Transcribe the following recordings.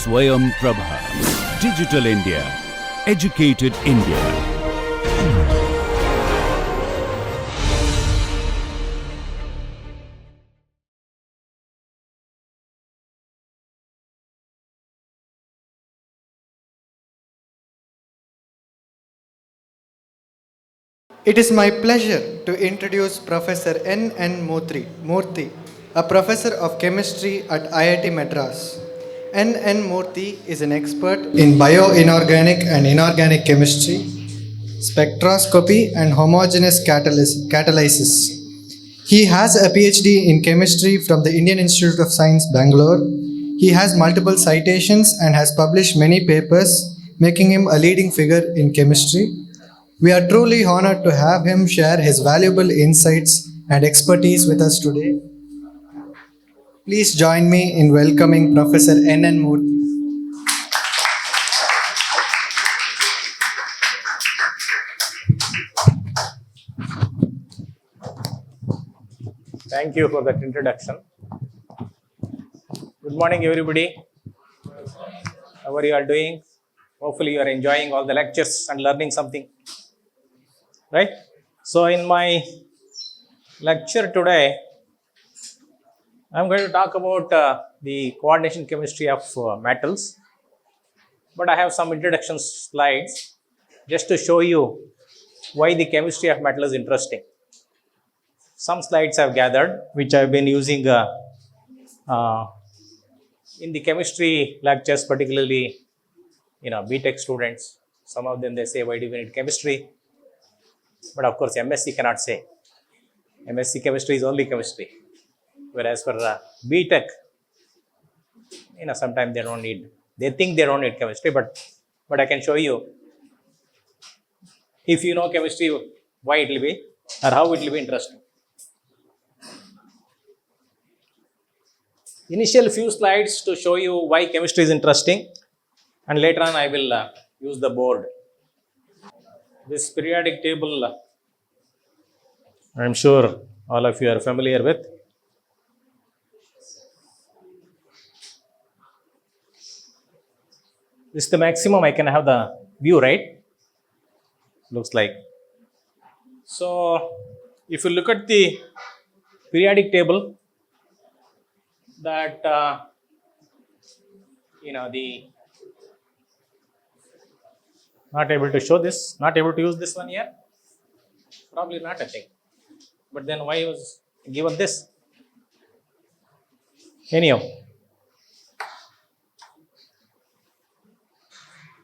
Swayam Prabha. Digital India. Educated India. It is my pleasure to introduce Professor N. Murthy, a professor of chemistry at IIT Madras. N. Murthy is an expert in bio-inorganic and inorganic chemistry, spectroscopy, and homogeneous catalysis. He has a PhD in chemistry from the Indian Institute of Science, Bangalore. He has multiple citations and has published many papers, making him a leading figure in chemistry. We are truly honored to have him share his valuable insights and expertise with us today. Please join me in welcoming Professor N. Murthy. Thank you for that introduction. Good morning, everybody. How are you all doing? Hopefully, you are enjoying all the lectures and learning something. Right? So, in my lecture today, I'm going to talk about the coordination chemistry of metals. But I have some introduction slides just to show you why the chemistry of metal is interesting. Some slides I've gathered, which I've been using in the chemistry lectures, particularly, BTech students. Some of them, they say, why do we need chemistry? But of course, MSc cannot say. MSc chemistry is only chemistry. Whereas for BTech, sometimes they think they don't need chemistry, but I can show you. If you know chemistry, why it will be, or how it will be interesting. Initial few slides to show you why chemistry is interesting, and later on I will use the board. This periodic table, I'm sure all of you are familiar with. This is the maximum I can have the view, right? Looks like. So, if you look at the periodic table, that not able to show this, not able to use this one here. Probably not, I think. But then why was given this? Anyhow,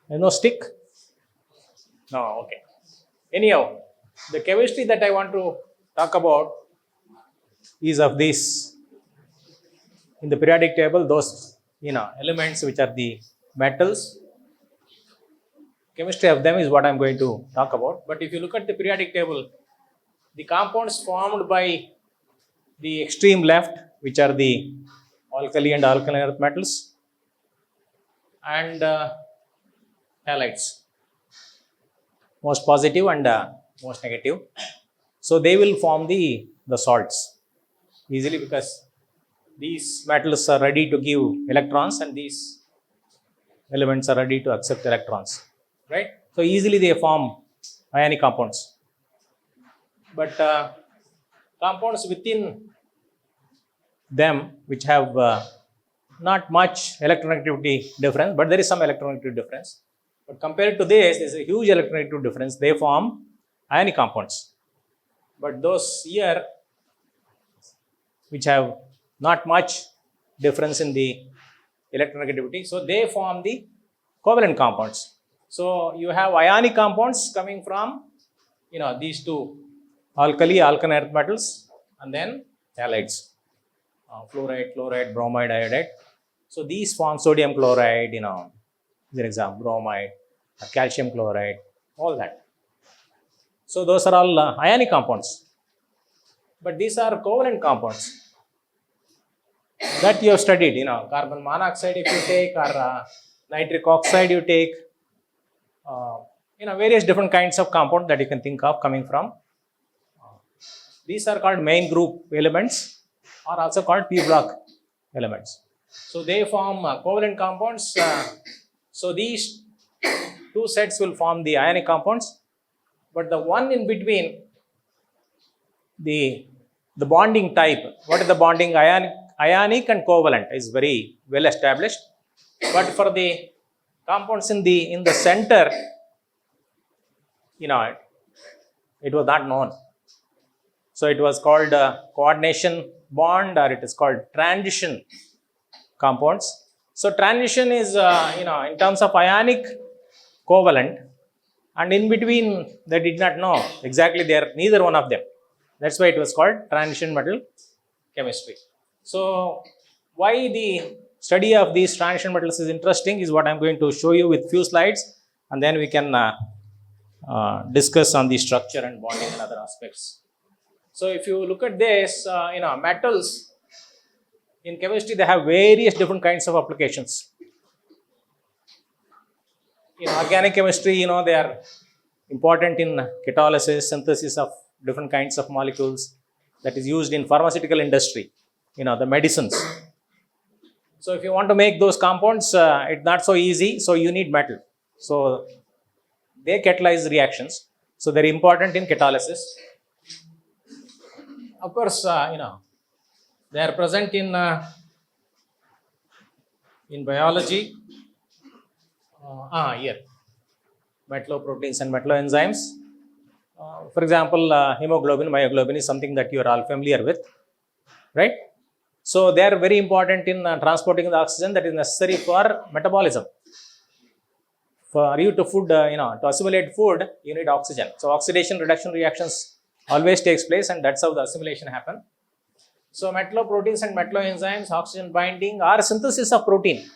there's no stick? No, okay. Anyhow, the chemistry that I want to talk about is of this. In the periodic table, those elements which are the metals, chemistry of them is what I'm going to talk about. But if you look at the periodic table, the compounds formed by the extreme left, which are the alkali and alkaline earth metals, and halides, most positive and most negative. So they will form the salts easily, because these metals are ready to give electrons and these elements are ready to accept electrons, right? So easily they form ionic compounds. But compounds within them which have not much electronegativity difference, but there is some electronegativity difference. But compared to this, there is a huge electronegativity difference. They form ionic compounds. But those here which have not much difference in the electronegativity, so they form the covalent compounds. So you have ionic compounds coming from these two alkali, alkaline earth metals, and then halides, fluoride, chloride, bromide, iodide. So these form sodium chloride, for example, bromide, calcium chloride, all that. So those are all ionic compounds. But these are covalent compounds that you have studied, carbon monoxide if you take, or nitric oxide you take, various different kinds of compound that you can think of coming from. These are called main group elements, or also called P block elements. So they form covalent compounds. So these two sets will form the ionic compounds, but the one in between, the bonding type, what is the bonding? Ionic and covalent is very well established, but for the compounds in the center, it was not known. So it was called coordination bond, or it is called transition compounds. So transition is, in terms of ionic covalent, and in between they did not know exactly they are neither one of them. That's why it was called transition metal chemistry. So why the study of these transition metals is interesting is what I'm going to show you with few slides, and then we can discuss on the structure and bonding and other aspects. So if you look at this, metals in chemistry, they have various different kinds of applications. In organic chemistry, they are important in catalysis, synthesis of different kinds of molecules that is used in pharmaceutical industry, the medicines. So if you want to make those compounds, it's not so easy, so you need metal. So they catalyze reactions, so they're important in catalysis. Of course, they are present in biology. Here, metalloproteins and metalloenzymes. For example, hemoglobin, myoglobin is something that you are all familiar with, right? So they are very important in transporting the oxygen that is necessary for metabolism. For you to to assimilate food, you need oxygen. So oxidation reduction reactions always takes place, and that's how the assimilation happen. So metalloproteins and metalloenzymes, oxygen binding or synthesis of protein,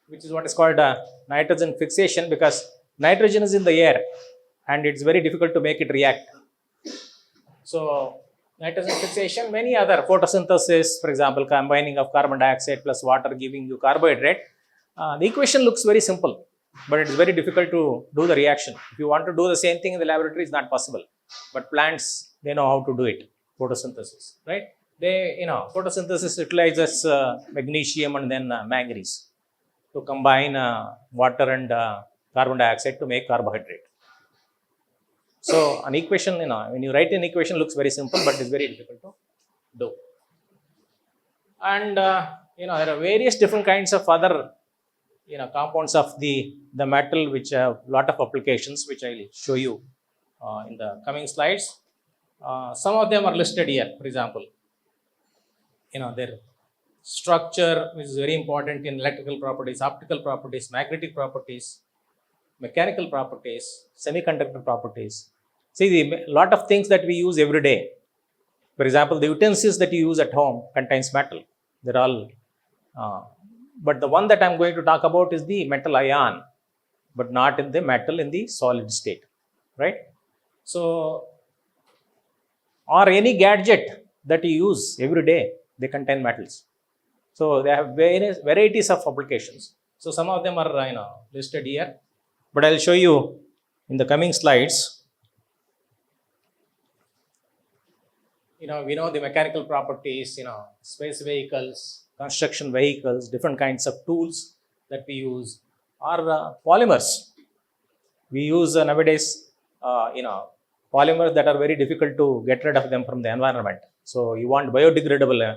which is what is called nitrogen fixation, because nitrogen is in the air and it's very difficult to make it react. So nitrogen fixation, many other photosynthesis, for example, combining of carbon dioxide plus water giving you carbohydrate. The equation looks very simple, but it is very difficult to do the reaction. If you want to do the same thing in the laboratory, it's not possible. But plants, they know how to do it, photosynthesis, right? They, photosynthesis utilizes magnesium and then manganese to combine water and carbon dioxide to make carbohydrate. So an equation, when you write an equation, looks very simple, but it's very difficult to do. And, there are various different kinds of other compounds of the metal which have lot of applications, which I will show you in the coming slides. Some of them are listed here. For example, their structure is very important in electrical properties, optical properties, magnetic properties, mechanical properties, semiconductor properties. See, the lot of things that we use every day. For example, the utensils that you use at home contains metal. They're all but the one that I'm going to talk about is the metal ion, but not in the metal in the solid state, right? So, or any gadget that you use every day, they contain metals. So they have various varieties of applications. So some of them are listed here, but I'll show you in the coming slides. We know the mechanical properties, space vehicles, construction vehicles, different kinds of tools that we use, or polymers. We use nowadays, polymers that are very difficult to get rid of them from the environment. So you want biodegradable,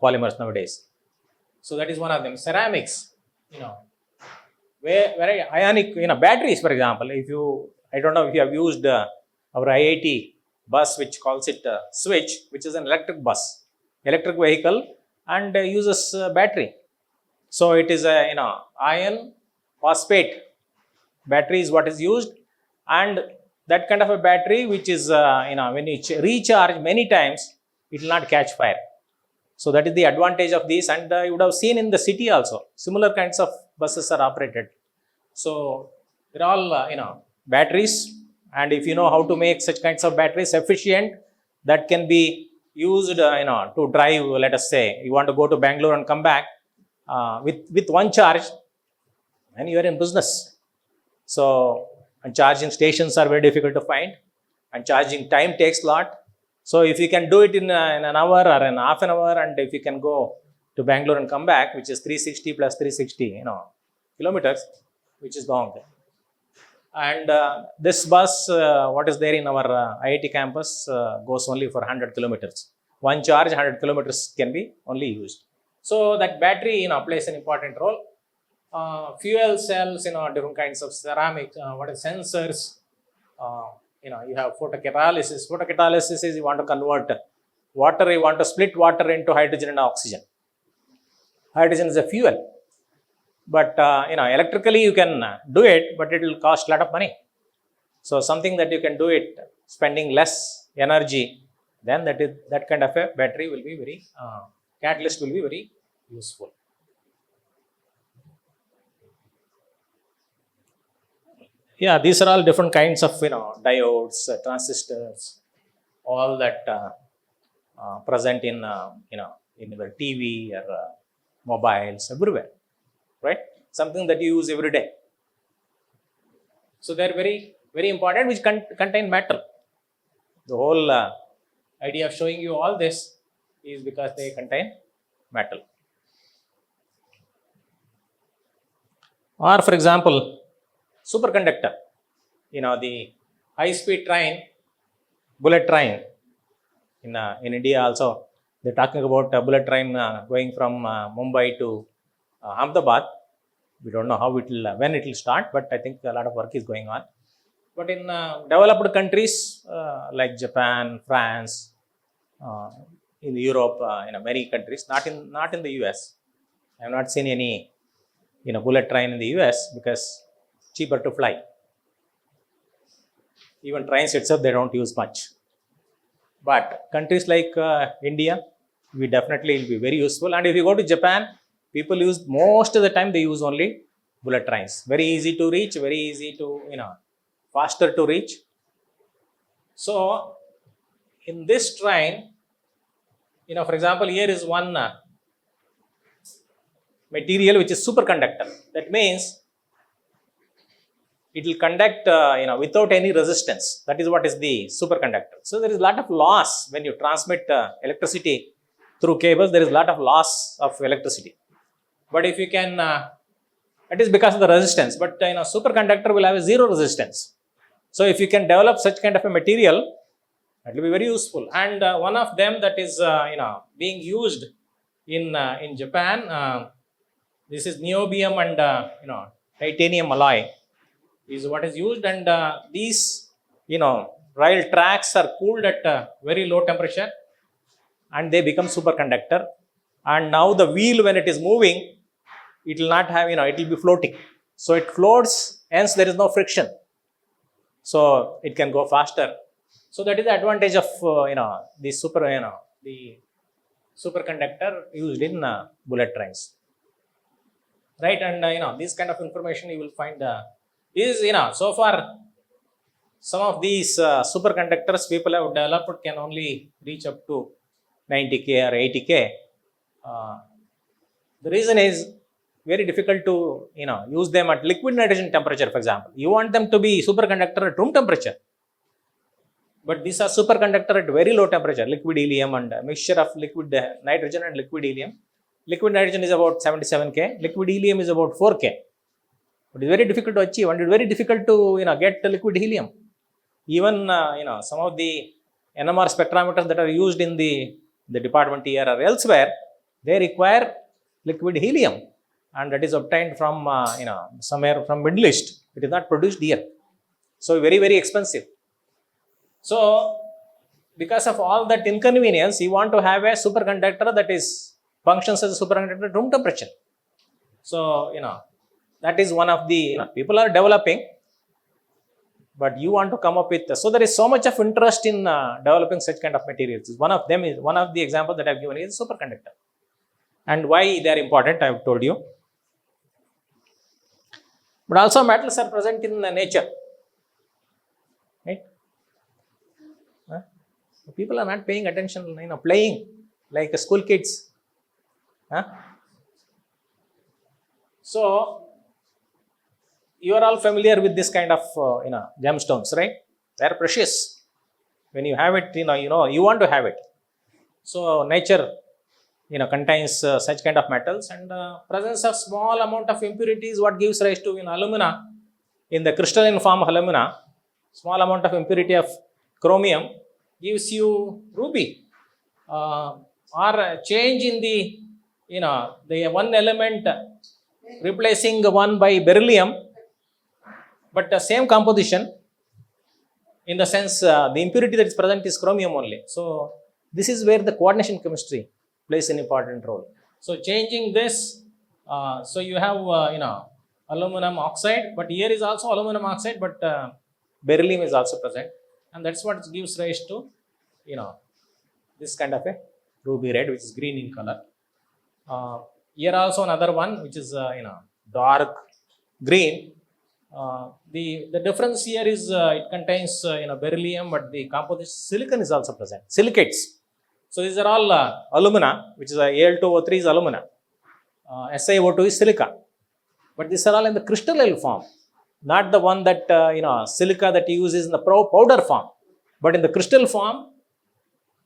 polymers nowadays. So that is one of them. Ceramics, where ionic, batteries, for example. I don't know if you have used our IIT bus, which calls it switch, which is an electric bus, electric vehicle, and uses battery. So it is a iron phosphate battery is what is used, and that kind of a battery which is when you recharge many times, it will not catch fire. So that is the advantage of this, and you would have seen in the city also similar kinds of buses are operated. So they're all batteries, and if you know how to make such kinds of batteries efficient, that can be used to drive. Let us say you want to go to Bangalore and come back with one charge, and you are in business. So and charging stations are very difficult to find, and charging time takes a lot. So if you can do it in an hour or in half an hour, and if you can go to Bangalore and come back, which is 360 plus 360, kilometers, which is long. And this bus, what is there in our IIT campus, goes only for 100 kilometers. One charge, 100 kilometers can be only used. So that battery, plays an important role. Fuel cells, different kinds of ceramic, sensors. You have photocatalysis. Photocatalysis is you want to convert water, you want to split water into hydrogen and oxygen. Hydrogen is a fuel. But, electrically you can do it, but it will cost a lot of money. So something that you can do it spending less energy, then that kind of a battery will be very, catalyst will be very useful. Yeah, these are all different kinds of, diodes, transistors, all that present in, in your TV or mobiles, everywhere, right? Something that you use every day. So they're very, very important, which contain metal. The whole idea of showing you all this is because they contain metal. Or for example, superconductor, the high-speed train, bullet train, in India also, they're talking about a bullet train going from Mumbai to Ahmedabad. We don't know how when it will start, but I think a lot of work is going on. But in developed countries like Japan, France, in Europe, many countries, not in the US. I have not seen any, bullet train in the US because cheaper to fly. Even trains itself, they don't use much. But countries like India, we definitely will be very useful. And if you go to Japan, people use, most of the time they use only bullet trains. Very easy to reach, very easy to, faster to reach. So, in this train, for example, here is one material which is superconductor. That means it will conduct, without any resistance. That is what is the superconductor. So there is a lot of loss when you transmit electricity through cables. There is a lot of loss of electricity. But if you can, it is because of the resistance. But superconductor will have a zero resistance. So if you can develop such kind of a material, that will be very useful. And one of them that is, being used in Japan. This is niobium and titanium alloy is what is used, and these rail tracks are cooled at a very low temperature and they become superconductor. And now the wheel, when it is moving, it will not have, it will be floating. So it floats, hence there is no friction. So it can go faster. So that is the advantage of the superconductor used in bullet trains. Right, and this kind of information you will find so far some of these superconductors people have developed can only reach up to 90K or 80K. The reason is very difficult to use them at liquid nitrogen temperature, for example. You want them to be superconductor at room temperature. But these are superconductor at very low temperature, liquid helium and a mixture of liquid nitrogen and liquid helium. Liquid nitrogen is about 77K, liquid helium is about 4K. It is very difficult to achieve, and it is very difficult to get the liquid helium. Even some of the NMR spectrometers that are used in the department here or elsewhere, they require liquid helium, and that is obtained from somewhere from Middle East. It is not produced here, so very, very expensive. So because of all that inconvenience, you want to have a superconductor that is functions as a superconductor at room temperature. So that is one of the people are developing, but you want to come up with. So there is so much of interest in developing such kind of materials. One of the examples that I have given is superconductor, and why they are important I have told you. But also metals are present in nature, right? People are not paying attention, playing like school kids. So you are all familiar with this kind of gemstones, right? They are precious. When you have it, you want to have it. So nature contains such kind of metals, and presence of small amount of impurities what gives rise to alumina. In the crystalline form of alumina, small amount of impurity of chromium gives you ruby, or a change in the one element replacing one by beryllium, but the same composition, in the sense the impurity that is present is chromium only. So this is where the coordination chemistry plays an important role. So changing this, so you have aluminum oxide, but here is also aluminum oxide, but beryllium is also present, and that's what gives rise to this kind of a ruby red, which is green in color. Here also another one which is dark green. The difference here is it contains beryllium, but the composition silicon is also present, silicates. So these are all alumina, which is Al2O3 is alumina, SiO2 is silica, but these are all in the crystalline form, not the one that silica that you use is in the powder form, but in the crystal form,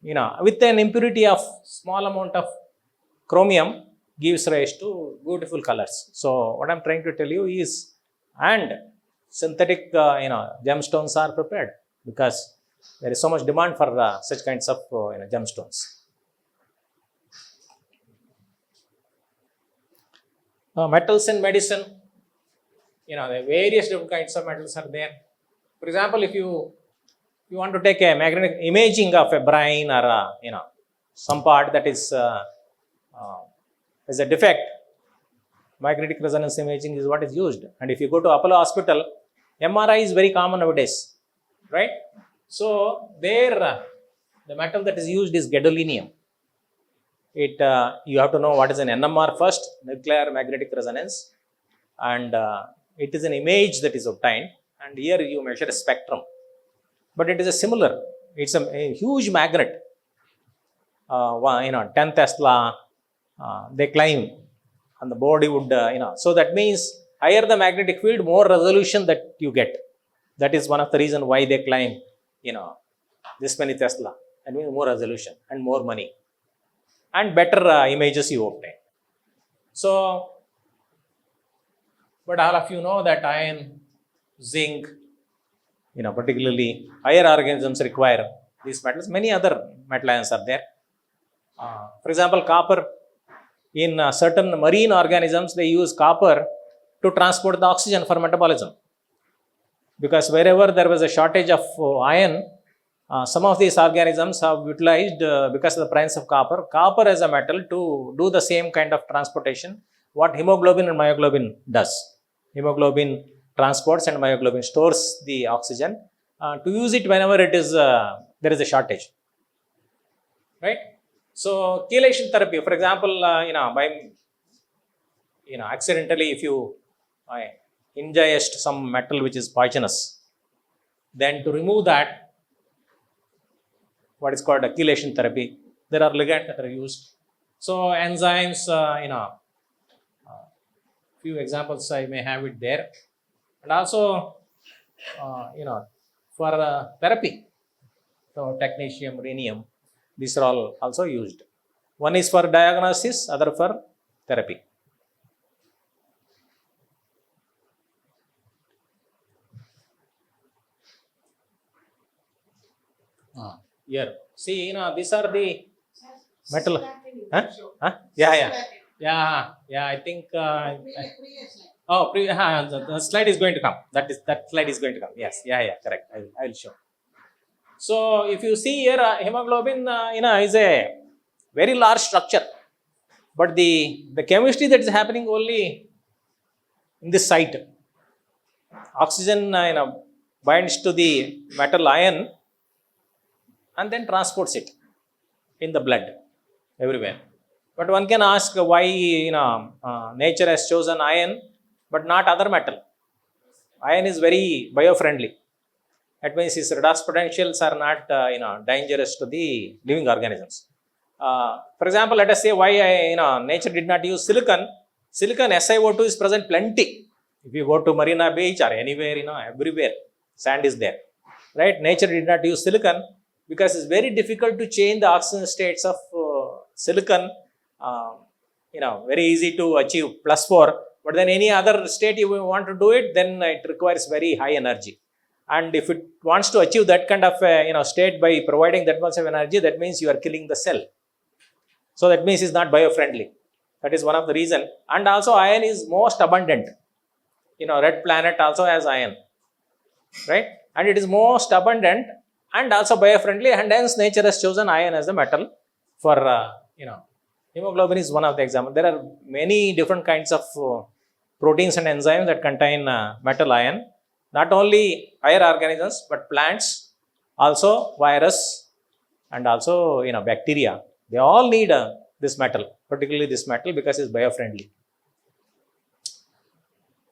with an impurity of small amount of chromium gives rise to beautiful colors. So what I'm trying to tell you is, and synthetic gemstones are prepared because there is so much demand for such kinds of gemstones. Metals in medicine, the various different kinds of metals are there. For example, if you want to take a magnetic imaging of a brain or some part that is a defect, magnetic resonance imaging is what is used. And if you go to Apollo Hospital, MRI is very common nowadays, right? So there, the metal that is used is gadolinium. You have to know what is an NMR first, nuclear magnetic resonance, and it is an image that is obtained, and here you measure a spectrum. But it is a similar, it's a huge magnet, 10 Tesla, they claim, and the body would, so that means higher the magnetic field, more resolution that you get. That is one of the reasons why they claim, this many Tesla, and means more resolution and more money and better images you obtain. So, but all of you know that iron, zinc, particularly higher organisms require these metals. Many other metal ions are there. For example, copper. In certain marine organisms, they use copper to transport the oxygen for metabolism. Because wherever there was a shortage of iron, some of these organisms have utilized, because of the presence of copper as a metal to do the same kind of transportation what hemoglobin and myoglobin does. Hemoglobin transports and myoglobin stores the oxygen to use it whenever it is there is a shortage, right? So chelation therapy, for example, by accidentally if you ingest some metal which is poisonous, then to remove that, what is called a chelation therapy, there are ligands that are used. So enzymes, few examples I may have it there, and also for therapy, so technetium, rhenium, these are all also used. One is for diagnosis, other for therapy. Here, see, these are the metal. Huh? Huh? Yeah. I think. The slide is going to come. That slide is going to come. Yes. Yeah. Correct. I will show. So if you see here, hemoglobin, is a very large structure, but the chemistry that is happening only in this site. Oxygen, binds to the metal ion and then transports it in the blood everywhere. But one can ask why nature has chosen iron but not other metal. Iron is very bio-friendly. That means its redox potentials are not dangerous to the living organisms. For example, let us say why nature did not use silicon. Silicon SiO2 is present plenty. If you go to Marina Beach or anywhere, everywhere sand is there, right? Nature did not use silicon because it's very difficult to change the oxidation states of silicon very easy to achieve +4. But then any other state you want to do it, then it requires very high energy. And if it wants to achieve that kind of state by providing that much of energy, that means you are killing the cell. So that means it's not bio-friendly. That is one of the reason. And also iron is most abundant. Red planet also has iron, right? And it is most abundant and also bio-friendly, and hence nature has chosen iron as a metal for, hemoglobin is one of the examples. There are many different kinds of proteins and enzymes that contain metal iron. Not only higher organisms, but plants, also virus, and also bacteria. They all need this metal, particularly this metal, because it's bio-friendly.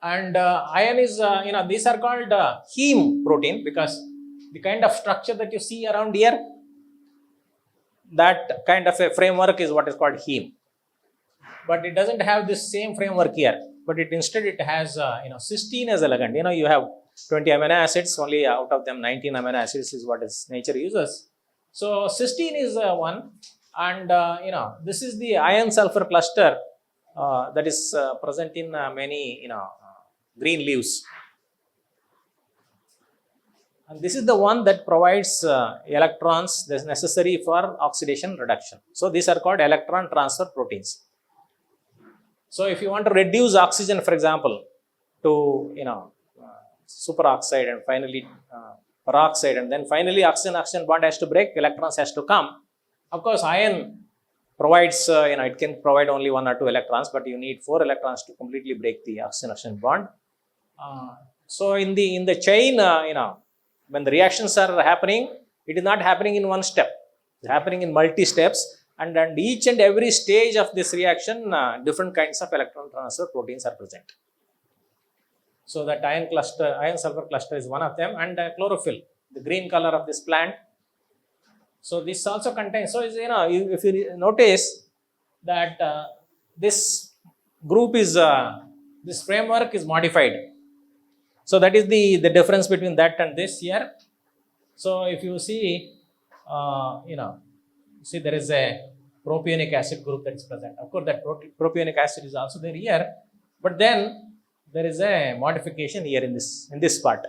And iron is, these are called heme protein, because the kind of structure that you see around here, that kind of a framework is what is called heme. But it doesn't have this same framework here. But instead it has, cysteine as a ligand. You have 20 amino acids, only out of them 19 amino acids is what is nature uses. So cysteine is one, and this is the iron sulfur cluster that is present in many green leaves. And this is the one that provides electrons that is necessary for oxidation reduction. So these are called electron transfer proteins. So if you want to reduce oxygen, for example, to superoxide and finally peroxide, and then finally oxygen bond has to break, electrons has to come. Of course, iron provides, it can provide only 1 or 2 electrons, but you need 4 electrons to completely break the oxygen bond. So in the chain, when the reactions are happening, it is not happening in one step. It's happening in multi steps, and each and every stage of this reaction, different kinds of electron transfer proteins are present. So that iron sulfur cluster is one of them, and chlorophyll, the green color of this plant. So this also contains, so if you notice that this group is, this framework is modified. So that is the difference between that and this here. So if you see, see there is a propionic acid group that is present. Of course, that propionic acid is also there here, but then there is a modification here in this part.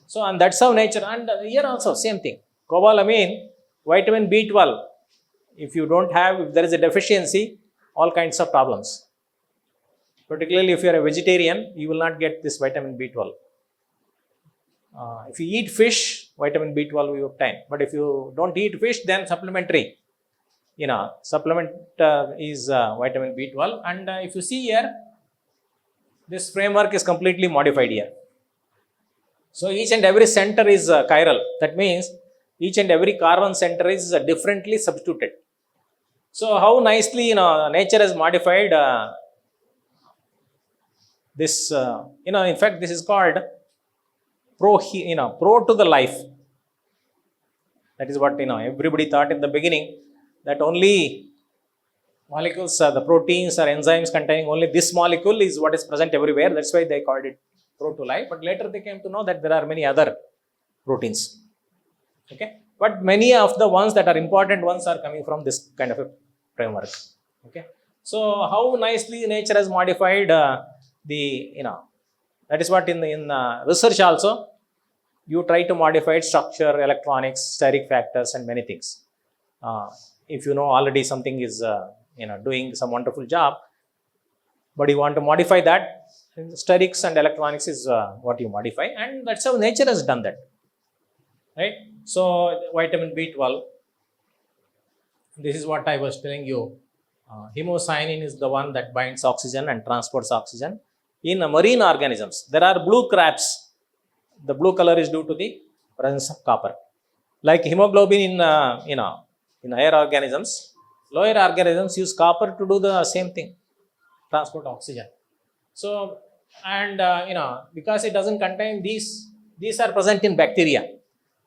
So, and that's how nature, and here also same thing. Cobalamin, vitamin B12, if you don't have, if there is a deficiency, all kinds of problems. Particularly if you are a vegetarian, you will not get this vitamin B12. If you eat fish, vitamin B12 you obtain. But if you don't eat fish, then supplementary, supplement is vitamin B12. And if you see here, this framework is completely modified here. So each and every center is chiral. That means each and every carbon center is differently substituted. So how nicely nature has modified this. In fact, this is called pro to the life. That is what everybody thought in the beginning, that only molecules, the proteins or enzymes containing only this molecule is what is present everywhere. That's why they called it pro to life. But later they came to know that there are many other proteins. Okay, but many of the ones that are important ones are coming from this kind of a framework. Okay, so how nicely nature has modified that is what in research also you try to modify its structure, electronics, steric factors, and many things. If you know already something is doing some wonderful job, but you want to modify that, sterics and electronics is what you modify, and that's how nature has done that, right? So vitamin B12, this is what I was telling you. Hemocyanin is the one that binds oxygen and transports oxygen. In marine organisms, there are blue crabs. The blue color is due to the presence of copper. Like hemoglobin in higher organisms, lower organisms use copper to do the same thing, transport oxygen. So, and because it doesn't contain these are present in bacteria.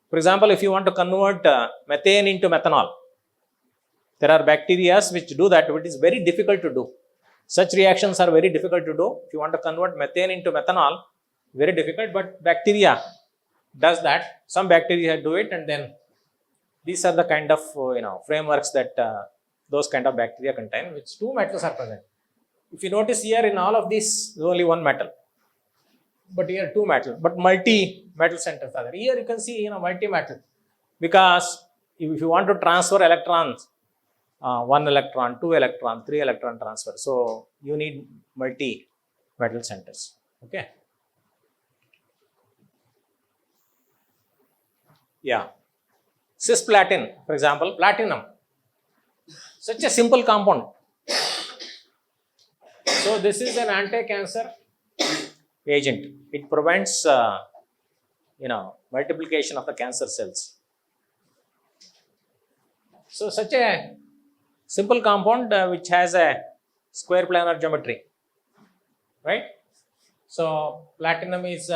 For example, if you want to convert methane into methanol, there are bacteria which do that, but it is very difficult to do. Such reactions are very difficult to do. If you want to convert methane into methanol, very difficult, but bacteria does that. Some bacteria do it, and then these are the kind of frameworks that those kind of bacteria contain, which two metals are present. If you notice here in all of these, there is only one metal, but here two metal, but multi metal centers are there. Here you can see multi metal, because if you want to transfer electrons, 1 electron, 2 electron, 3 electron transfer, so you need multi metal centers. Okay. Yeah. Cisplatin, for example, platinum, such a simple compound. So this is an anti-cancer agent. It prevents, multiplication of the cancer cells. So such a simple compound which has a square planar geometry, right? So platinum is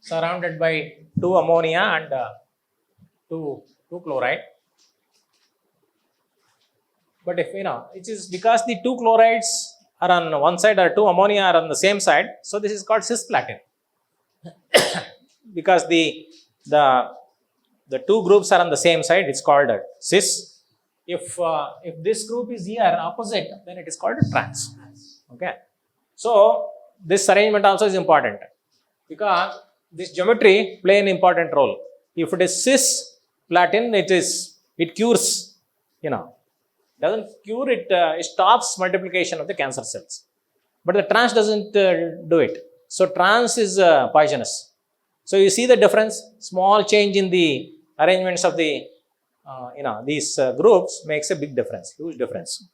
surrounded by 2 ammonia and 2 chloride. But if it is because the 2 chlorides are on one side or 2 ammonia are on the same side, so this is called cisplatin. Because the 2 groups are on the same side, it's called cis. If this group is here opposite, then it is called trans. Okay. So this arrangement also is important, because this geometry play an important role. If it is cisplatin, it cures, doesn't cure it, it stops multiplication of the cancer cells. But the trans doesn't do it. So trans is poisonous. So you see the difference. Small change in the arrangements of the these groups makes a big difference, huge difference.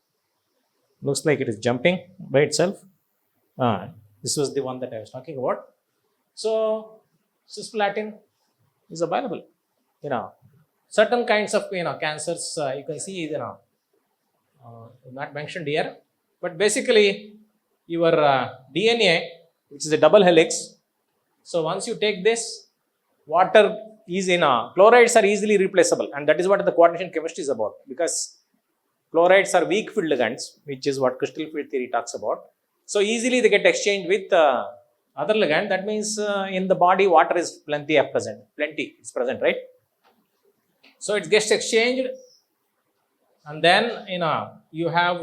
Looks like it is jumping by itself. This was the one that I was talking about. So cisplatin is available. Certain kinds of cancers you can see not mentioned here, but basically your DNA, which is a double helix. So once you take this, water is chlorides are easily replaceable, and that is what the coordination chemistry is about, because chlorides are weak field ligands, which is what crystal field theory talks about. So easily they get exchanged with other ligand. That means in the body water is plenty, it's present, right? So it gets exchanged, and then you have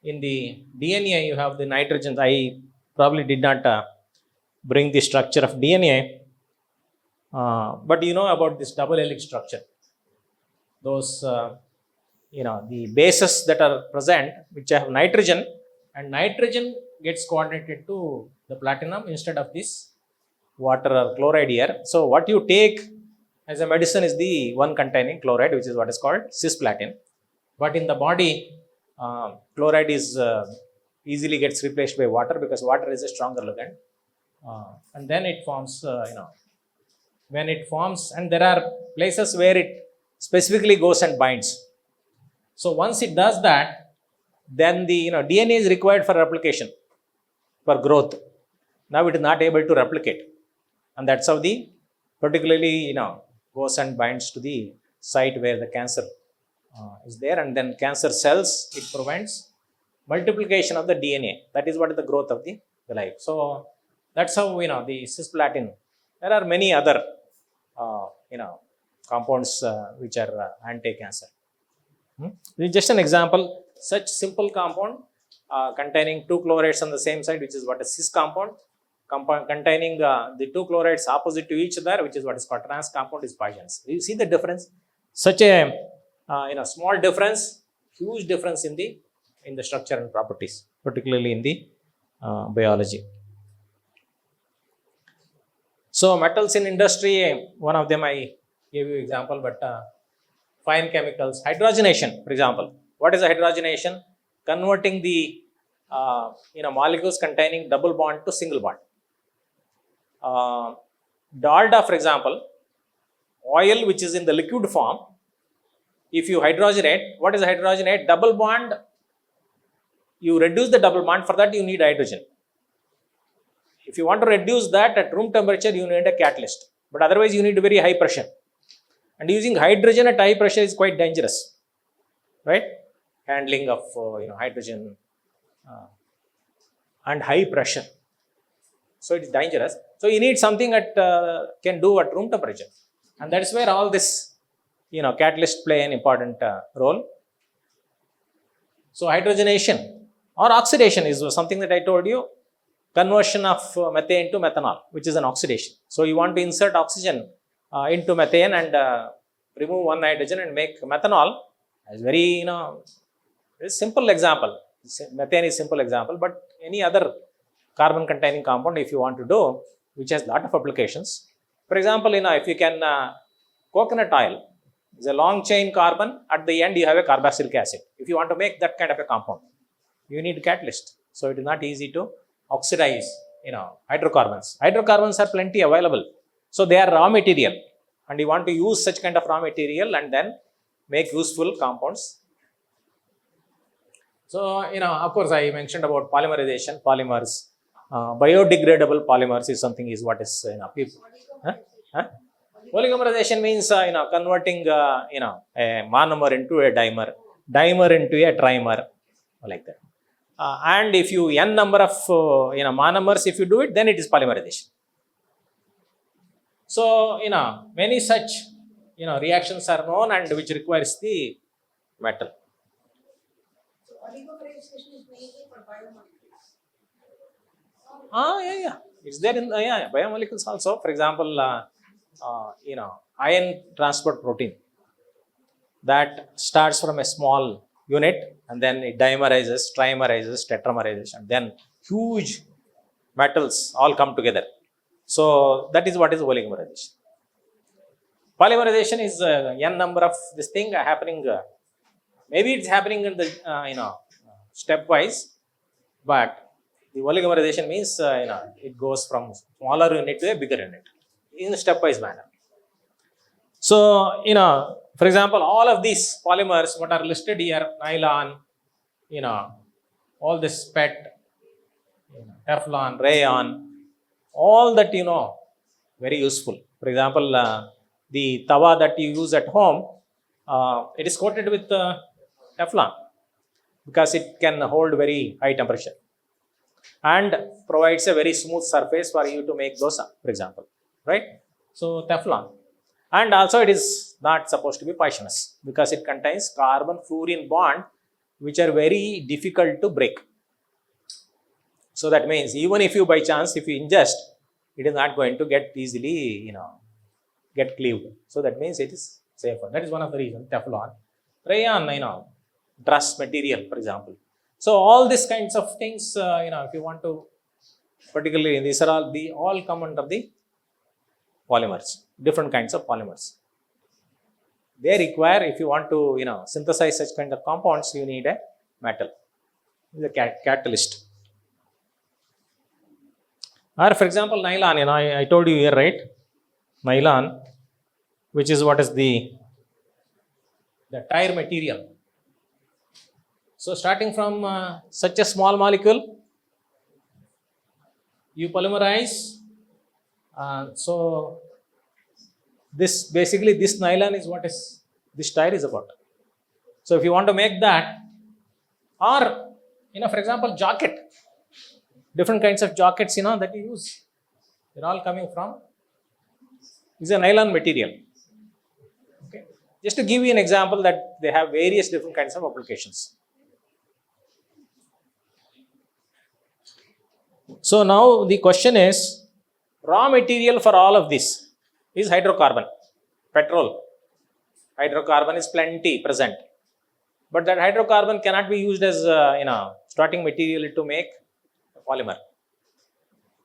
in the DNA you have the nitrogen. I probably did not bring the structure of DNA, but you know about this double helix structure. Those the bases that are present which have nitrogen, and nitrogen gets coordinated to the platinum instead of this water or chloride here. So what you take as a medicine is the one containing chloride, which is what is called cisplatin. But in the body, chloride is easily gets replaced by water, because water is a stronger ligand, and then it forms. When it forms, and there are places where it specifically goes and binds. So once it does that, then the DNA is required for replication, for growth. Now it is not able to replicate, and that's how the particularly goes and binds to the site where the cancer is there, and then cancer cells, it prevents multiplication of the DNA. That is what is the growth of the life. So that's how the cisplatin. There are many other compounds which are anti-cancer. This is just an example. Such simple compound containing 2 chlorides on the same side, which is what a cis compound, containing the 2 chlorides opposite to each other, which is what is called trans compound, is poisonous. You see the difference? Such a small difference, huge difference in the structure and properties, particularly in the biology. So metals in industry, one of them I gave you example, but fine chemicals, hydrogenation, for example. What is hydrogenation? Converting the molecules containing double bond to single bond. Dalda, for example, oil which is in the liquid form, if you hydrogenate, what is hydrogenate? Double bond, you reduce the double bond, for that you need hydrogen. If you want to reduce that at room temperature, you need a catalyst, but otherwise you need very high pressure. And using hydrogen at high pressure is quite dangerous, right? Handling of hydrogen and high pressure. So it is dangerous. So you need something that can do at room temperature, and that is where all this catalyst play an important role. So hydrogenation or oxidation is something that I told you, conversion of methane to methanol, which is an oxidation. So you want to insert oxygen into methane and remove one hydrogen and make methanol. It's very, very simple example. Methane is simple example, but any other carbon containing compound if you want to do, which has lot of applications. For example, if you can, coconut oil is a long chain carbon, at the end you have a carboxylic acid. If you want to make that kind of a compound, you need catalyst. So it is not easy to oxidize, hydrocarbons. Hydrocarbons are plenty available. So they are raw material and you want to use such kind of raw material and then make useful compounds. So, of course, I mentioned about polymerization, polymers. Biodegradable polymers is something is what is, people. Polymerization means, converting, a monomer into a dimer, dimer into a trimer, like that. And if you n number of, monomers, if you do it, then it is polymerization. So, many such, reactions are known and which requires the metal. Oligomerization is mainly for biomolecules. Yeah. It's there in biomolecules also. For example, ion transport protein that starts from a small unit and then it dimerizes, trimerizes, tetramerizes, and then huge metals all come together. So that is what is oligomerization. Polymerization is n number of this thing happening. Maybe it's happening in the stepwise, but the oligomerization means it goes from smaller unit to a bigger unit in a stepwise manner. So for example, all of these polymers what are listed here, nylon, all this PET, Teflon, rayon, all that very useful. For example, the tawa that you use at home, it is coated with Teflon because it can hold very high temperature and provides a very smooth surface for you to make dosa, for example, right? So Teflon. And also it is not supposed to be poisonous because it contains carbon-fluorine bond which are very difficult to break. So that means even if you by chance, if you ingest, it is not going to get easily, get cleaved. So that means it is safer. That is one of the reasons, Teflon. Rayon, dress material, for example. So all these kinds of things, if you want to, particularly these are all come under the polymers, different kinds of polymers. They require, if you want to, synthesize such kind of compounds, you need a metal, the catalyst. Or for example, nylon, I told you here, right? Nylon, which is what is the tire material. So starting from such a small molecule, you polymerize. So this basically this nylon is what is this tire is about. So if you want to make that, or for example, jacket, different kinds of jackets that you use, they're all coming from is a nylon material. Okay, just to give you an example that they have various different kinds of applications. So now the question is, raw material for all of this is hydrocarbon, petrol. Hydrocarbon is plenty present, but that hydrocarbon cannot be used as starting material to make a polymer.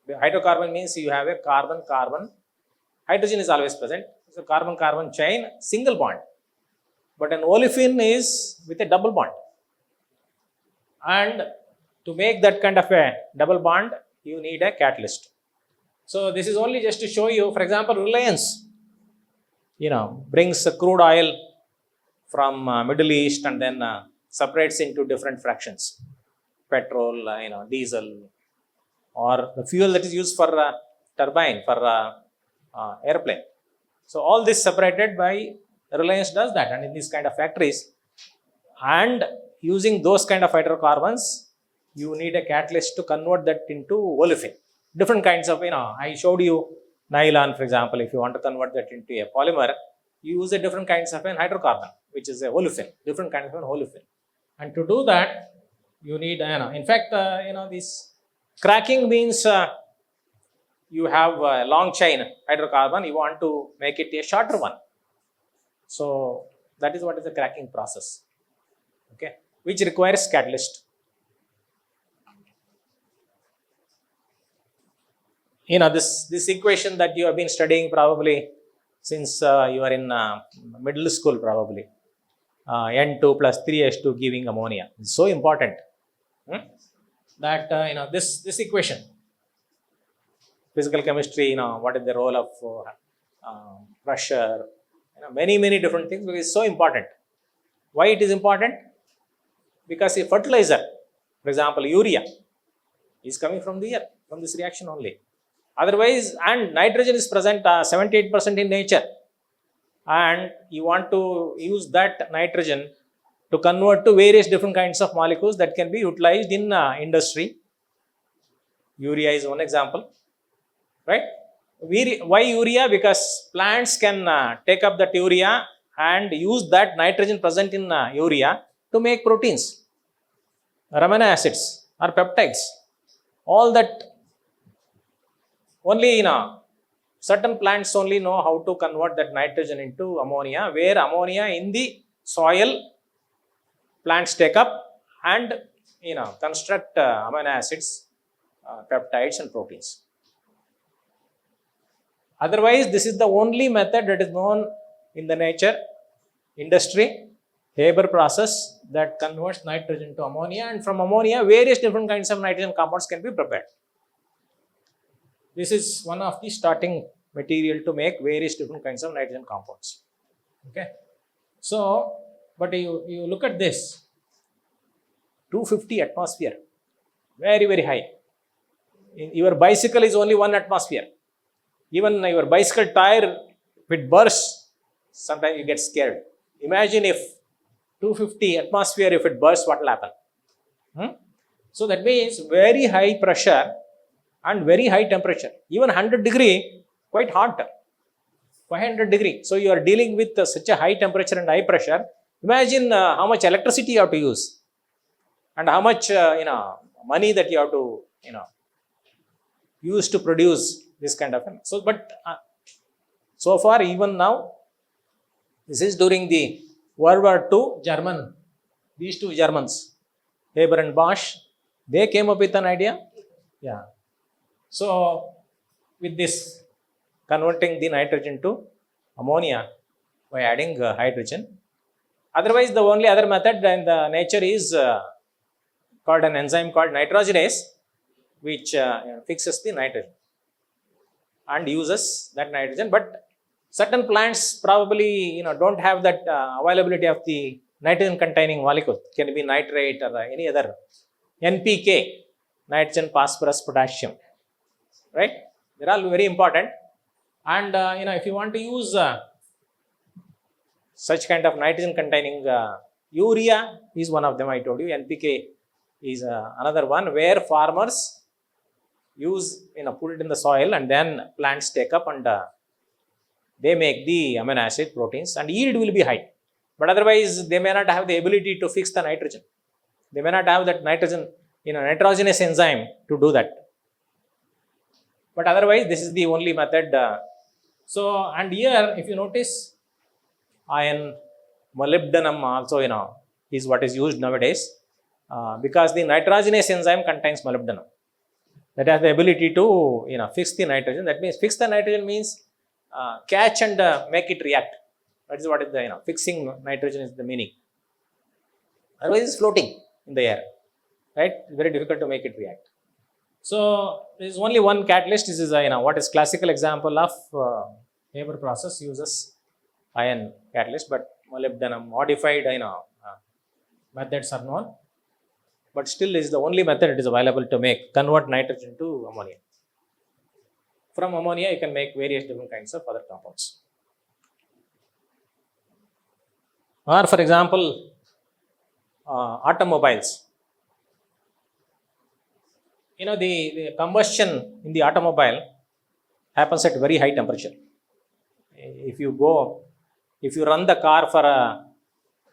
The hydrocarbon means you have a carbon-carbon. Hydrogen is always present. So carbon-carbon chain, single bond. But an olefin is with a double bond. And to make that kind of a double bond, you need a catalyst. So this is only just to show you, for example, Reliance, brings crude oil from Middle East and then separates into different fractions. Petrol, diesel, or the fuel that is used for turbine, for airplane. So all this separated by Reliance does that, and in these kind of factories, and using those kind of hydrocarbons, you need a catalyst to convert that into olefin. Different kinds of, I showed you nylon, for example. If you want to convert that into a polymer, you use a different kinds of an hydrocarbon, which is a olefin, different kinds of an olefin. And to do that, you need, in fact, this cracking means you have a long chain hydrocarbon, you want to make it a shorter one. So that is what is the cracking process, okay, which requires catalyst. This equation that you have been studying probably since you are in middle school probably. N2 plus 3H2 giving ammonia. It's so important that this equation, physical chemistry, what is the role of pressure, many different things, because it's so important. Why it is important? Because a fertilizer, for example, urea, is coming from the air, from this reaction only. Otherwise, and nitrogen is present 78% in nature, and you want to use that nitrogen to convert to various different kinds of molecules that can be utilized in industry. Urea is one example, right? Why urea? Because plants can take up that urea and use that nitrogen present in urea to make proteins, or amino acids, or peptides. All that only certain plants only know how to convert that nitrogen into ammonia, where ammonia in the soil plants take up and construct amino acids, peptides and proteins. Otherwise, this is the only method that is known in the nature, industry, Haber process, that converts nitrogen to ammonia, and from ammonia various different kinds of nitrogen compounds can be prepared. This is one of the starting material to make various different kinds of nitrogen compounds. Okay. So, but you look at this, 250 atmosphere, very high. Your bicycle is only 1 atmosphere. Even your bicycle tire, if it bursts, sometimes you get scared. Imagine if 250 atmosphere, if it bursts, what will happen? So that means very high pressure and very high temperature. Even 100 degree, quite hot. 500 degree. So you are dealing with such a high temperature and high pressure. Imagine how much electricity you have to use, and how much money that you have to use to produce this kind of thing. So, but so far, even now, this is during the World War II. These two Germans, Haber and Bosch, they came up with an idea. Yeah. So, with this, converting the nitrogen to ammonia by adding hydrogen. Otherwise, the only other method in the nature is called an enzyme called nitrogenase, which fixes the nitrogen and uses that nitrogen. But certain plants probably don't have that availability of the nitrogen containing molecule. It can be nitrate or any other NPK, nitrogen, phosphorus, potassium, right? They're all very important. And if you want to use such kind of nitrogen containing urea is one of them. I told you NPK is another one, where farmers use put it in the soil, and then plants take up and they make the amino acid proteins, and yield will be high. But otherwise, they may not have the ability to fix the nitrogen. They may not have that nitrogen, nitrogenous enzyme to do that. But otherwise, this is the only method. So, and here, if you notice, iron, molybdenum also, is what is used nowadays, because the nitrogenous enzyme contains molybdenum. That has the ability to, fix the nitrogen. That means fix the nitrogen means catch and make it react. That is what is the, fixing nitrogen is the meaning. Otherwise, it's floating in the air, right? It's very difficult to make it react. So, there is only one catalyst. This is what is classical example of Haber process uses iron catalyst, but molybdenum modified methods are known. But still, is the only method it is available to convert nitrogen to ammonia. From ammonia, you can make various different kinds of other compounds. Or, for example, automobiles. The combustion in the automobile happens at very high temperature. If you run the car for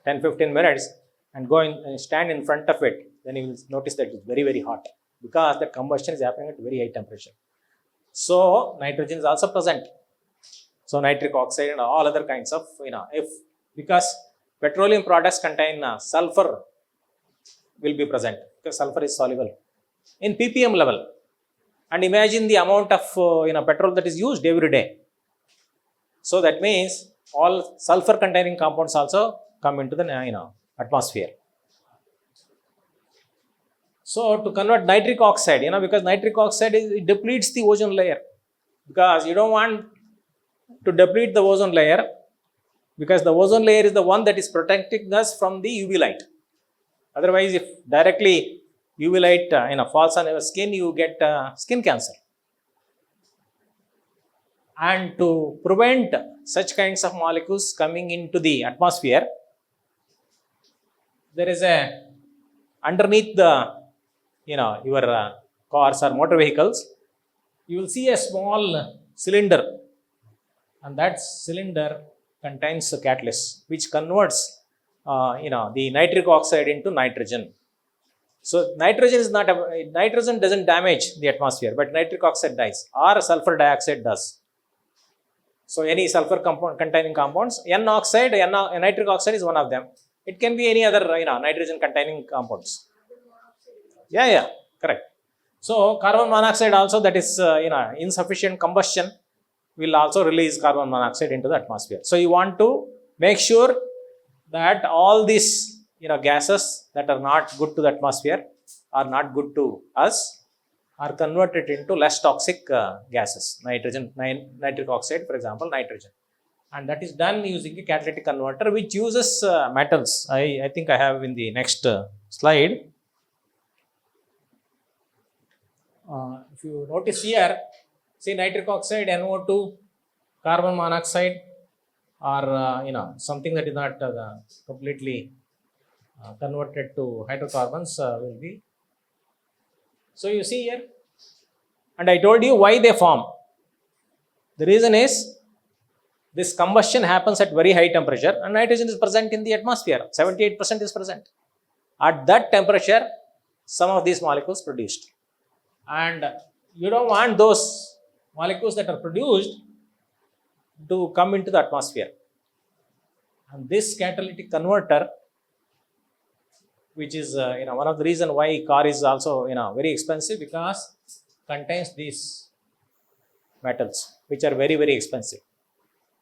10-15 minutes, and go in and stand in front of it, then you will notice that it's very, very hot because the combustion is happening at very high temperature. So nitrogen is also present. So nitric oxide and all other kinds of, if because petroleum products contain sulfur will be present because sulfur is soluble in ppm level. And imagine the amount of petrol that is used every day. So that means all sulfur containing compounds also come into the atmosphere. So to convert nitric oxide, because nitric oxide it depletes the ozone layer, because you don't want to deplete the ozone layer, because the ozone layer is the one that is protecting us from the UV light. Otherwise, if directly UV light falls on your skin, you get skin cancer. And to prevent such kinds of molecules coming into the atmosphere, there is a underneath the your cars or motor vehicles, you will see a small cylinder, and that cylinder contains a catalyst which converts the nitric oxide into nitrogen. So nitrogen doesn't damage the atmosphere, but nitric oxide dies, or sulfur dioxide does. So any sulfur containing compounds, nitric oxide is one of them. It can be any other nitrogen containing compounds. Yeah, correct. So carbon monoxide also, that is insufficient combustion will also release carbon monoxide into the atmosphere. So you want to make sure that all these gases that are not good to the atmosphere, are not good to us, are converted into less toxic gases, nitric oxide, for example, nitrogen. And that is done using a catalytic converter which uses metals. I think I have in the next slide. If you notice here, see nitric oxide, NO2, carbon monoxide, or something that is not completely converted to hydrocarbons will be. So you see here, and I told you why they form. The reason is this combustion happens at very high temperature, and nitrogen is present in the atmosphere. 78% is present. At that temperature, some of these molecules produced. And you don't want those molecules that are produced to come into the atmosphere. And this catalytic converter, which is one of the reason why car is also very expensive, because contains these metals which are very, very expensive.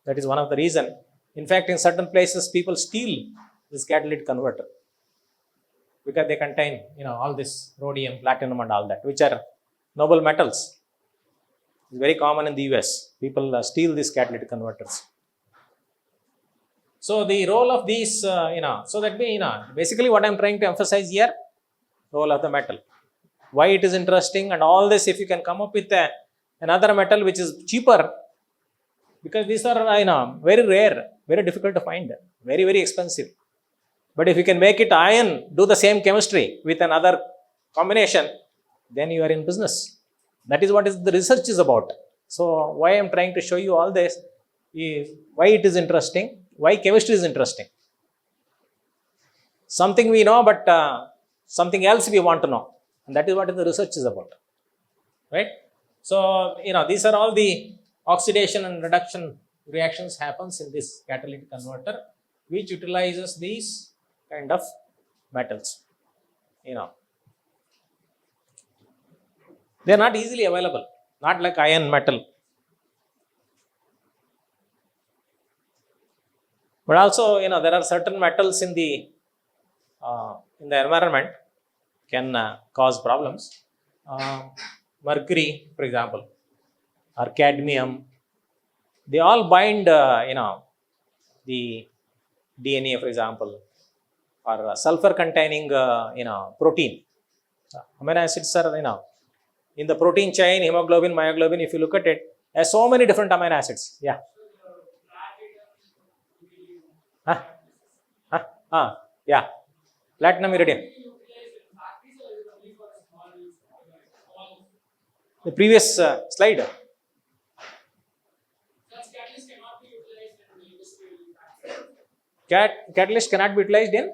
That is one of the reason. In fact, in certain places people steal this catalytic converter because they contain all this rhodium, platinum and all that, which are noble metals. It's very common in the US. People steal these catalytic converters. So the role of these, so that basically what I'm trying to emphasize here, role of the metal, why it is interesting and all this. If you can come up with another metal which is cheaper, because these are very rare, very difficult to find, very, very expensive. But if you can make it iron, do the same chemistry with another combination, then you are in business. That is what the research is about. So why I'm trying to show you all this is why it is interesting, why chemistry is interesting. Something we know, but something else we want to know. And that is what the research is about. Right? So, these are all the oxidation and reduction reactions happens in this catalytic converter, which utilizes these kind of metals. They are not easily available, not like iron, metal. But also, there are certain metals in the environment can cause problems. Mercury, for example, or cadmium, they all bind, the DNA, for example, or sulfur-containing, protein. Amino acids are, in the protein chain, hemoglobin, myoglobin. If you look at it, has so many different amino acids. Yeah. Yeah. Platinum, iridium. The previous slide. Catalyst cannot be utilized in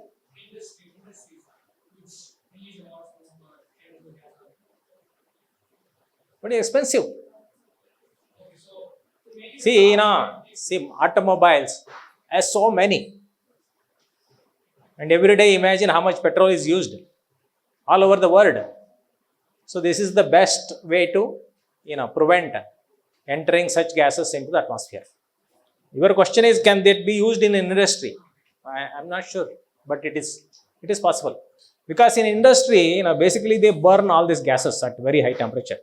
But it's expensive. See, automobiles has so many. And every day imagine how much petrol is used all over the world. So this is the best way to, prevent entering such gases into the atmosphere. Your question is, can that be used in industry? I'm not sure, but it is possible. Because in industry, basically they burn all these gases at very high temperature.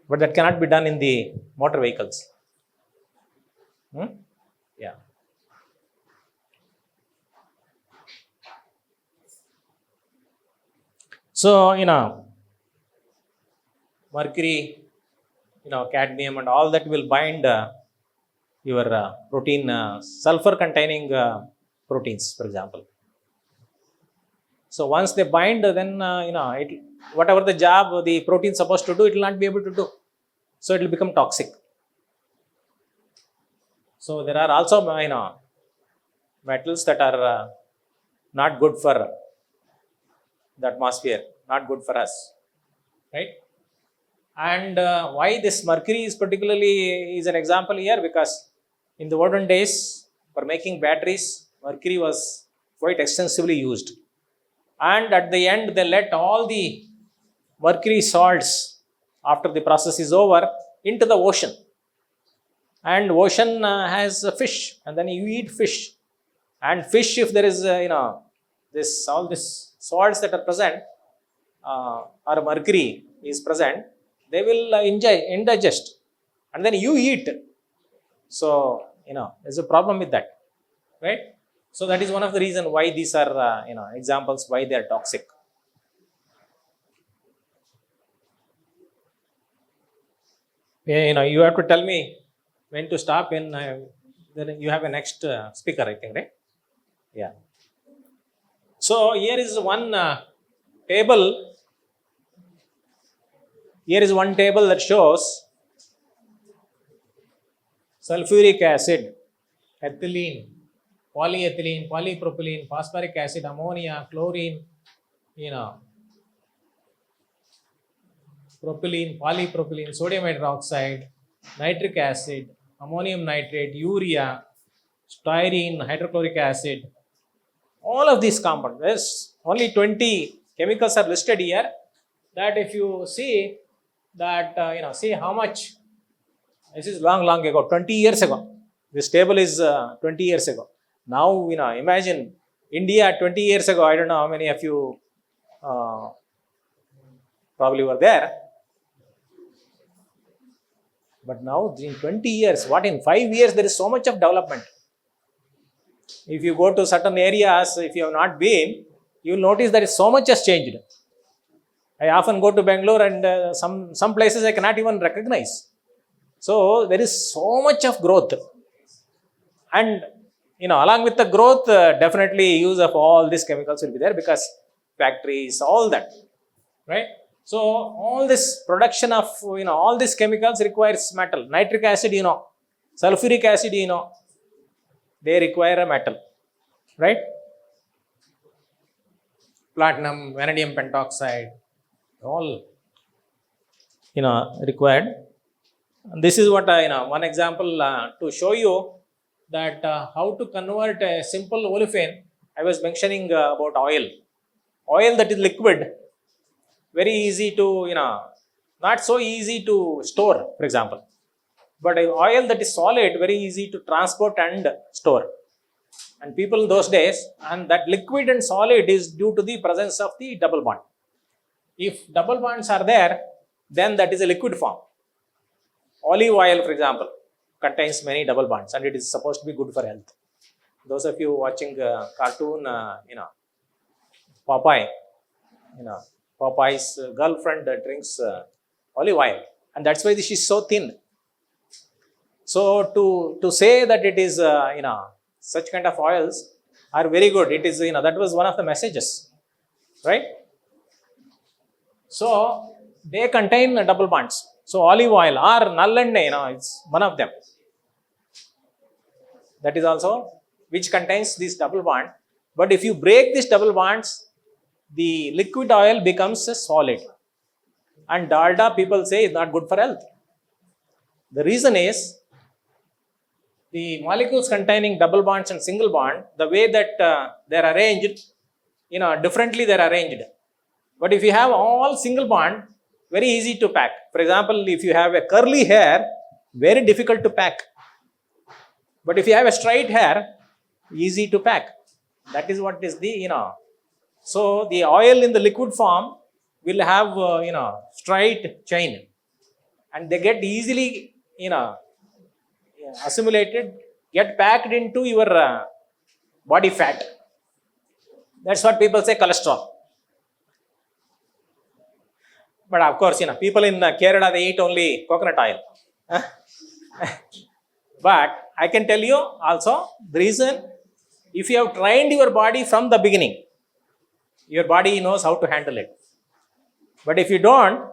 But that cannot be done in the motor vehicles. Yeah. So, mercury, cadmium and all that will bind your protein, sulfur containing proteins, for example. So once they bind, then, whatever the job the protein is supposed to do, it will not be able to do. So it will become toxic. So there are also, metals that are not good for the atmosphere, not good for us, right? And why this mercury is particularly is an example here, because in the olden days for making batteries, mercury was quite extensively used. And at the end, they let all the mercury salts after the process is over into the ocean. And ocean has fish, and then you eat fish. And fish, if there is, all this salts that are present, or mercury is present, they will indigest, and then you eat. So, there's a problem with that, right? So that is one of the reasons why these are, examples why they are toxic. You have to tell me when to stop. Then you have a next speaker, I think, right? Yeah. So here is one table. Here is one table that shows sulfuric acid, ethylene, polyethylene, polypropylene, phosphoric acid, ammonia, chlorine, propylene, polypropylene, sodium hydroxide, nitric acid, ammonium nitrate, urea, styrene, hydrochloric acid. All of these compounds, there's only 20 chemicals are listed here. That if you see that, see how much, this is long ago, 20 years ago. This table is 20 years ago. Now, imagine India 20 years ago. I don't know how many of you probably were there. But now in 20 years, in 5 years, there is so much of development. If you go to certain areas, if you have not been, you will notice that so much has changed. I often go to Bangalore, and some places I cannot even recognize. So there is so much of growth. And, along with the growth, definitely use of all these chemicals will be there, because factories, all that, right? So all this production of, all these chemicals requires metal. Nitric acid, sulfuric acid, they require a metal, right? Platinum, vanadium pentoxide, all, required. And this is what one example to show you that how to convert a simple olefin. I was mentioning about oil that is liquid, very easy to, not so easy to store, for example. But oil that is solid, very easy to transport and store. And people those days, and that liquid and solid is due to the presence of the double bond. If double bonds are there, then that is a liquid form. Olive oil, for example, contains many double bonds, and it is supposed to be good for health. Those of you watching cartoon, Popeye, Popeye's girlfriend drinks olive oil, and that's why she is so thin. So to say that it is, such kind of oils are very good. It is, that was one of the messages, right? So they contain double bonds. So olive oil or nalleಣ್ಣೆ, it's one of them. That is also which contains this double bond. But if you break these double bonds, the liquid oil becomes a solid. and dalda people say is not good for health. The reason is the molecules containing double bonds and single bond, the way that they are arranged, differently they are arranged. But if you have all single bond, very easy to pack. For example, if you have a curly hair, very difficult to pack. But if you have a straight hair, easy to pack. That is what is the, So the oil in the liquid form will have, straight chain. And they get easily, assimilated, get packed into your body fat. That's what people say cholesterol. But of course, people in Kerala, they eat only coconut oil. But I can tell you also, the reason, if you have trained your body from the beginning, your body knows how to handle it. But if you don't,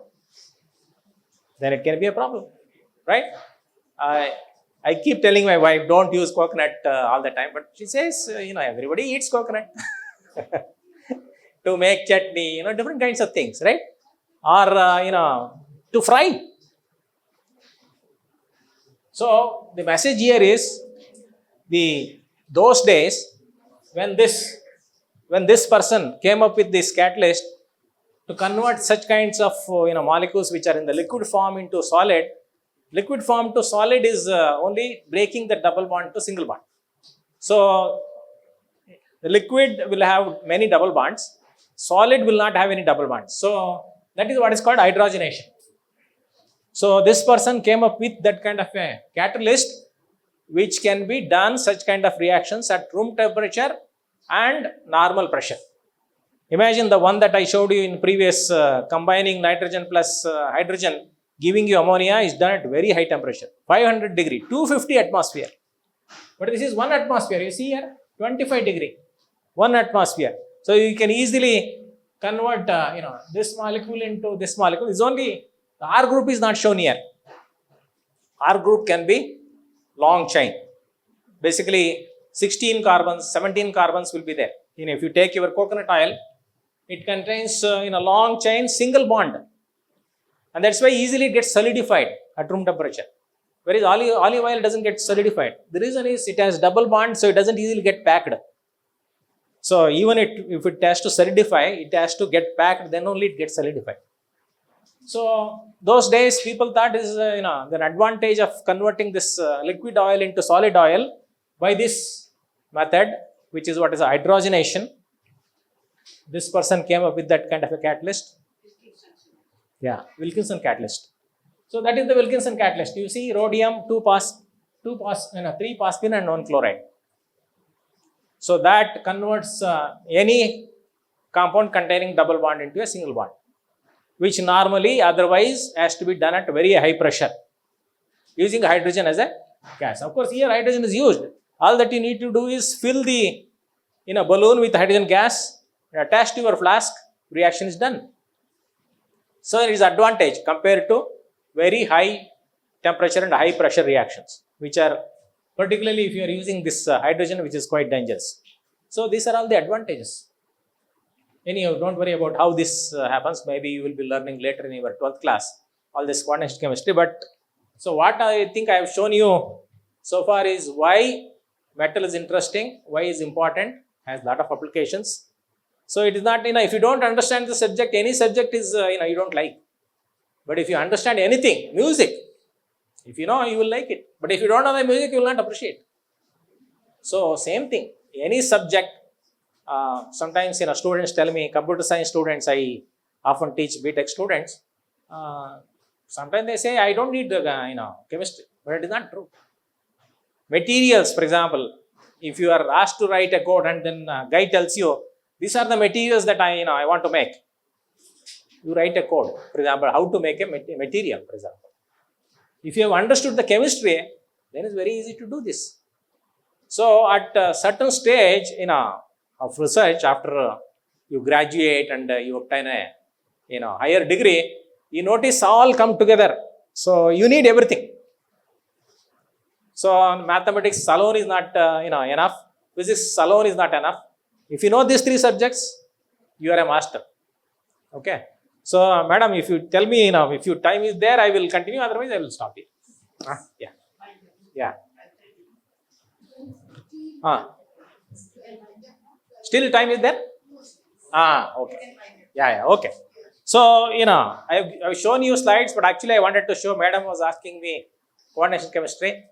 then it can be a problem, right? I keep telling my wife, don't use coconut all the time, but she says, everybody eats coconut to make chutney, different kinds of things, right? Or, to fry. So the message here is, those days when this person came up with this catalyst to convert such kinds of molecules which are in the liquid form into solid. Liquid form to solid is only breaking the double bond to single bond. So the liquid will have many double bonds. Solid will not have any double bonds. So that is what is called hydrogenation. So this person came up with that kind of a catalyst which can be done such kind of reactions at room temperature and normal pressure. Imagine the one that I showed you in previous, combining nitrogen plus hydrogen, giving you ammonia is done at very high temperature, 500 degree, 250 atmosphere. But this is 1 atmosphere, you see here, 25 degree, 1 atmosphere. So you can easily convert, this molecule into this molecule. It's only, the R group is not shown here. R group can be long chain. Basically, 16 carbons, 17 carbons will be there. If you take your coconut oil, it contains in a long chain single bond. And that's why easily it gets solidified at room temperature. Whereas olive oil doesn't get solidified. The reason is it has double bond, so it doesn't easily get packed. So even if it has to solidify, it has to get packed, then only it gets solidified. So those days people thought is the advantage of converting this liquid oil into solid oil by this method, which is what is hydrogenation. This person came up with that kind of a catalyst. Yeah, Wilkinson catalyst. So that is the Wilkinson catalyst. You see rhodium, 3 phosphine and 1 chloride. So that converts any compound containing double bond into a single bond, which normally otherwise has to be done at very high pressure using hydrogen as a gas. Of course, here hydrogen is used. All that you need to do is fill the balloon with hydrogen gas, attach to your flask, reaction is done. So there is advantage compared to very high temperature and high pressure reactions, which are particularly if you are using this hydrogen, which is quite dangerous. So these are all the advantages. Anyhow, don't worry about how this happens. Maybe you will be learning later in your 12th class, all this quantum chemistry. But so what I think I have shown you so far is why metal is interesting, why is important, has a lot of applications. So it is not, if you don't understand the subject, any subject is, you don't like. But if you understand anything, music, if you know, you will like it. But if you don't know the music, you will not appreciate. So same thing, any subject, sometimes, students tell me, computer science students, I often teach BTech students, sometimes they say, I don't need, chemistry, but it is not true. Materials, for example, if you are asked to write a code and then guy tells you, these are the materials that I want to make. You write a code, for example, how to make a material, for example. If you have understood the chemistry, then it's very easy to do this. So at a certain stage, of research, after you graduate and you obtain a higher degree, you notice all come together. So you need everything. So mathematics alone is not enough. Physics alone is not enough. If you know these 3 subjects, you are a master. Okay. So, madam, if you tell me now, if your time is there, I will continue. Otherwise, I will stop it. Yeah. Yeah. Still time is there? Okay. Yeah, okay. So, I've shown you slides, but actually I wanted to show, madam was asking me coordination chemistry,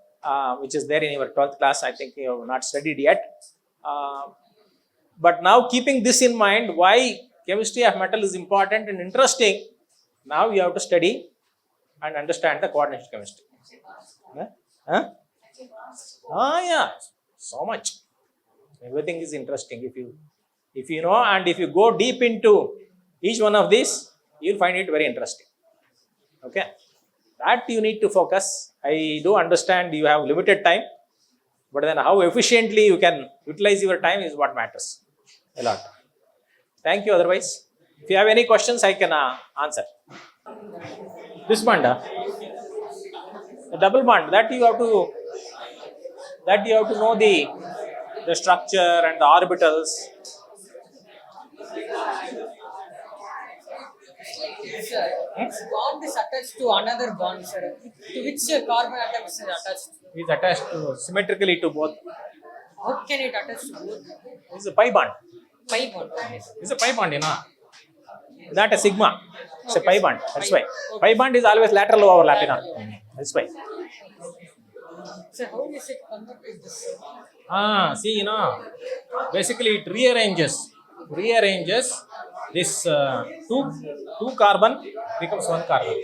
which is there in your 12th class. I think you have not studied yet. But now keeping this in mind, why chemistry of metal is important and interesting, now you have to study and understand the coordination chemistry. Yeah, so much. Everything is interesting if you know, and if you go deep into each one of these, you'll find it very interesting. Okay, that you need to focus. I do understand you have limited time, but then how efficiently you can utilize your time is what matters a lot. Thank you. Otherwise, if you have any questions, I can answer. This bond, the double bond, that you have to know the structure and the orbitals. Sir, its bond is attached to another bond, sir. To which carbon atom is attached? Is attached to symmetrically to both. How can it attach to both? It's a pi bond. Pi bond. It's a pi bond, That a sigma. It's a pi bond. That's why. Pi bond is always lateral overlap, That's why. So how is it converted this? See, basically it rearranges this two carbon becomes one carbon.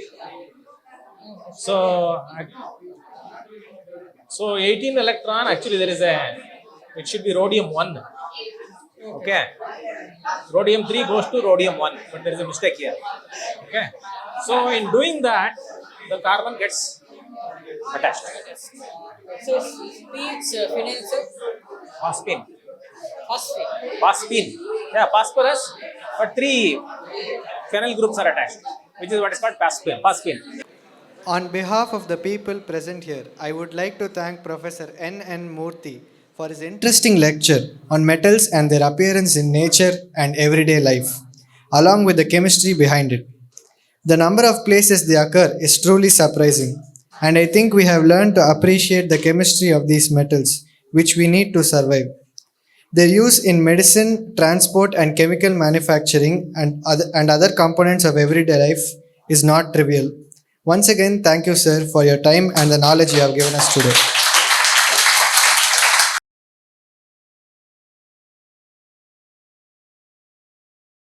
So 18 electron, actually it should be rhodium 1. Okay. Rhodium 3 goes to rhodium 1, but there is a mistake here. Okay. So in doing that, the carbon gets attached. So speeds phenyl, sir? Phosphine. Phosphate. Yeah, phosphorus, but 3 phenyl groups are attached, which is what is called phosphine. On behalf of the people present here, I would like to thank Professor N. Murthy for his interesting lecture on metals and their appearance in nature and everyday life, along with the chemistry behind it. The number of places they occur is truly surprising, and I think we have learned to appreciate the chemistry of these metals, which we need to survive. Their use in medicine, transport, and chemical manufacturing and other components of everyday life is not trivial. Once again, thank you, sir, for your time and the knowledge you have given us today.